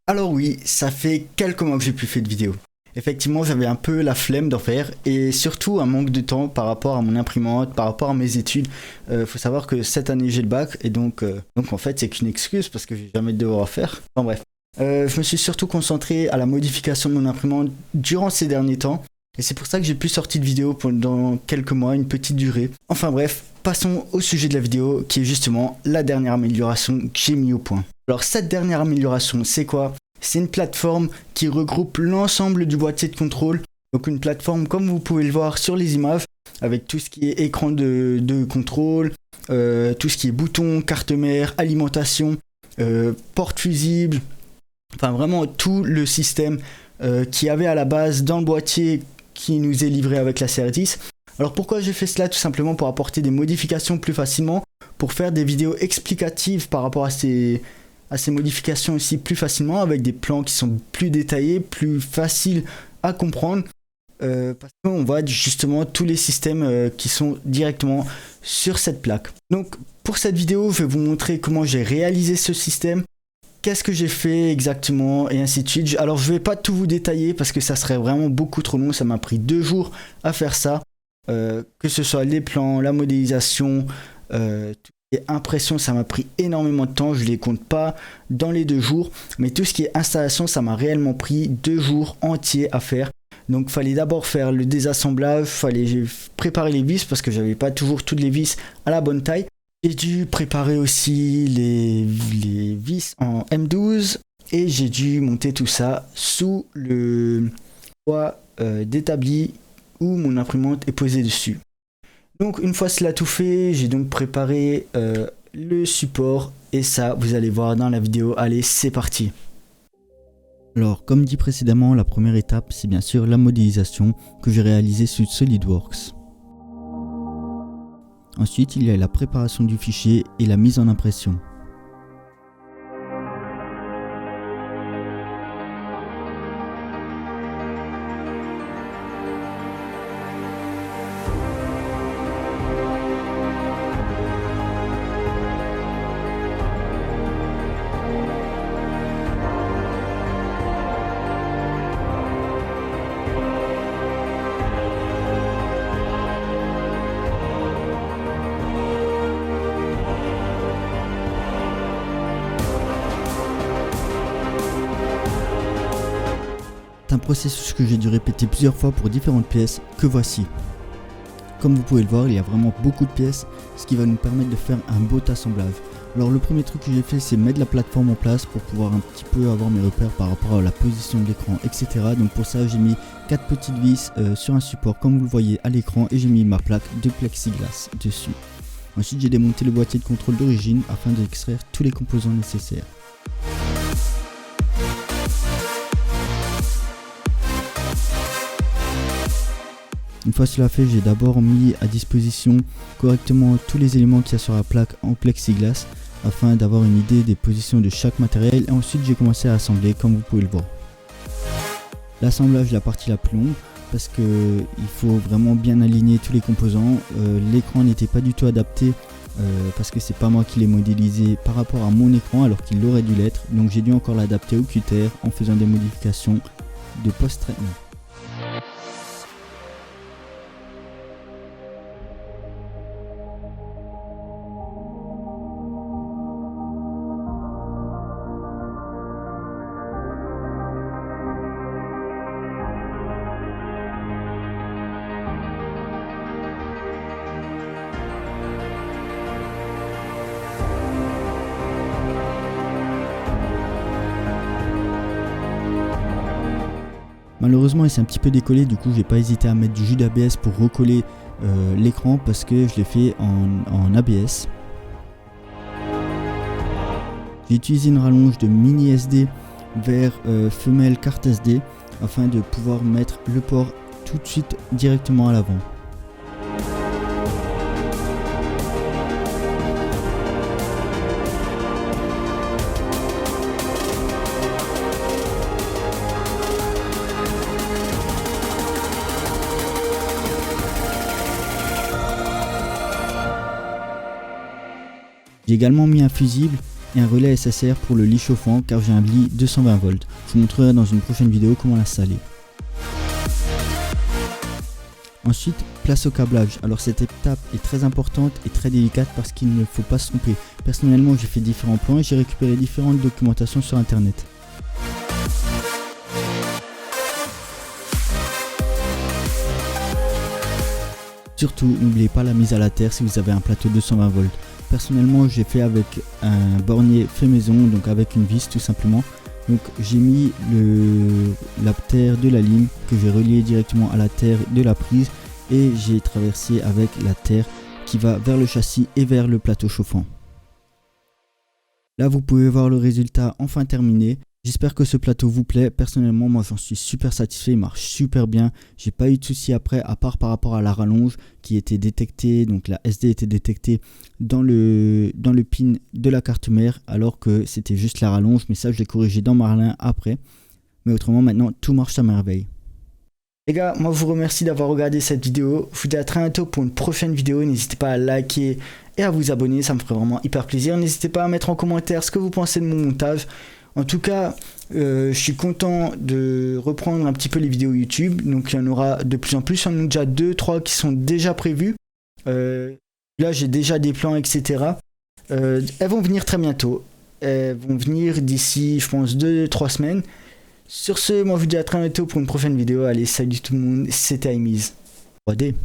Alors oui, ça fait quelques mois que j'ai plus fait de vidéo. Effectivement, j'avais un peu la flemme d'en faire et surtout un manque de temps par rapport à mon imprimante, par rapport à mes études. Faut savoir que cette année j'ai le bac et donc en fait c'est qu'une excuse parce que j'ai jamais de devoir à faire. Enfin bref. Je me suis surtout concentré à la modification de mon imprimante durant ces derniers temps et c'est pour ça que j'ai plus sorti de vidéo pendant quelques mois, une petite durée. Enfin bref, passons au sujet de la vidéo qui est justement la dernière amélioration que j'ai mis au point. Alors cette dernière amélioration, c'est quoi ? C'est une plateforme qui regroupe l'ensemble du boîtier de contrôle. Donc une plateforme comme vous pouvez le voir sur les images, avec tout ce qui est écran de contrôle, tout ce qui est bouton, carte mère, alimentation, porte fusible, enfin vraiment tout le système qu'il y avait à la base dans le boîtier qui nous est livré avec la CR10. Alors pourquoi j'ai fait cela? Tout simplement pour apporter des modifications plus facilement, pour faire des vidéos explicatives par rapport à ces modifications aussi plus facilement, avec des plans qui sont plus détaillés, plus faciles à comprendre, parce qu'on voit justement tous les systèmes qui sont directement sur cette plaque. Donc pour cette vidéo, je vais vous montrer comment j'ai réalisé ce système, qu'est-ce que j'ai fait exactement et ainsi de suite. Alors je vais pas tout vous détailler parce que ça serait vraiment beaucoup trop long, ça m'a pris 2 jours à faire ça, que ce soit les plans, la modélisation, et impression, ça m'a pris énormément de temps, je les compte pas dans les 2 jours, mais tout ce qui est installation, ça m'a réellement pris 2 jours entiers à faire. Donc fallait d'abord faire le désassemblage, fallait préparer les vis parce que j'avais pas toujours toutes les vis à la bonne taille. J'ai dû préparer aussi les vis en M12 et j'ai dû monter tout ça sous le toit d'établi où mon imprimante est posée dessus. Donc une fois cela tout fait, j'ai donc préparé le support et ça vous allez voir dans la vidéo. Allez, c'est parti. Alors comme dit précédemment, la première étape c'est bien sûr la modélisation que j'ai réalisée sur SolidWorks. Ensuite il y a la préparation du fichier et la mise en impression. C'est un processus que j'ai dû répéter plusieurs fois pour différentes pièces que voici. Comme vous pouvez le voir, il y a vraiment beaucoup de pièces, ce qui va nous permettre de faire un beau assemblage. Alors le premier truc que j'ai fait, c'est mettre la plateforme en place pour pouvoir un petit peu avoir mes repères par rapport à la position de l'écran, etc. Donc pour ça, j'ai mis 4 petites vis sur un support comme vous le voyez à l'écran et j'ai mis ma plaque de plexiglas dessus. Ensuite, j'ai démonté le boîtier de contrôle d'origine afin d'extraire tous les composants nécessaires. Une fois cela fait, j'ai d'abord mis à disposition correctement tous les éléments qu'il y a sur la plaque en plexiglas afin d'avoir une idée des positions de chaque matériel et ensuite j'ai commencé à assembler comme vous pouvez le voir. L'assemblage est la partie la plus longue parce qu'il faut vraiment bien aligner tous les composants. L'écran n'était pas du tout adapté parce que c'est pas moi qui l'ai modélisé par rapport à mon écran alors qu'il aurait dû l'être, donc j'ai dû encore l'adapter au cutter en faisant des modifications de post-traitement. Malheureusement il s'est un petit peu décollé, du coup j'ai pas hésité à mettre du jus d'ABS pour recoller l'écran parce que je l'ai fait en ABS. J'ai utilisé une rallonge de mini SD vers femelle carte SD afin de pouvoir mettre le port tout de suite directement à l'avant. J'ai également mis un fusible et un relais SSR pour le lit chauffant car j'ai un lit 220 volts. Je vous montrerai dans une prochaine vidéo comment l'installer. Ensuite, place au câblage. Alors cette étape est très importante et très délicate parce qu'il ne faut pas se tromper. Personnellement, j'ai fait différents plans et j'ai récupéré différentes documentations sur internet. Surtout, n'oubliez pas la mise à la terre si vous avez un plateau 220 volts. Personnellement, j'ai fait avec un bornier fait maison, donc avec une vis tout simplement. Donc j'ai mis la terre de la ligne que j'ai relié directement à la terre de la prise et j'ai traversé avec la terre qui va vers le châssis et vers le plateau chauffant. Là vous pouvez voir le résultat enfin terminé. J'espère que ce plateau vous plaît. Personnellement moi j'en suis super satisfait, il marche super bien. J'ai pas eu de soucis après à part par rapport à la rallonge qui était détectée, donc la SD était détectée dans le pin de la carte mère alors que c'était juste la rallonge, mais ça je l'ai corrigé dans Marlin après. Mais autrement maintenant tout marche à merveille. Les gars, moi je vous remercie d'avoir regardé cette vidéo. Je vous dis à très bientôt pour une prochaine vidéo. N'hésitez pas à liker et à vous abonner, ça me ferait vraiment hyper plaisir. N'hésitez pas à mettre en commentaire ce que vous pensez de mon montage. En tout cas, je suis content de reprendre un petit peu les vidéos YouTube. Donc il y en aura de plus en plus. Il y en a déjà 2-3 qui sont déjà prévus. Là j'ai déjà des plans, etc. Elles vont venir très bientôt. Elles vont venir d'ici, je pense, 2-3 semaines. Sur ce, moi je vous dis à très bientôt pour une prochaine vidéo. Allez, salut tout le monde, c'était Aimise 3D.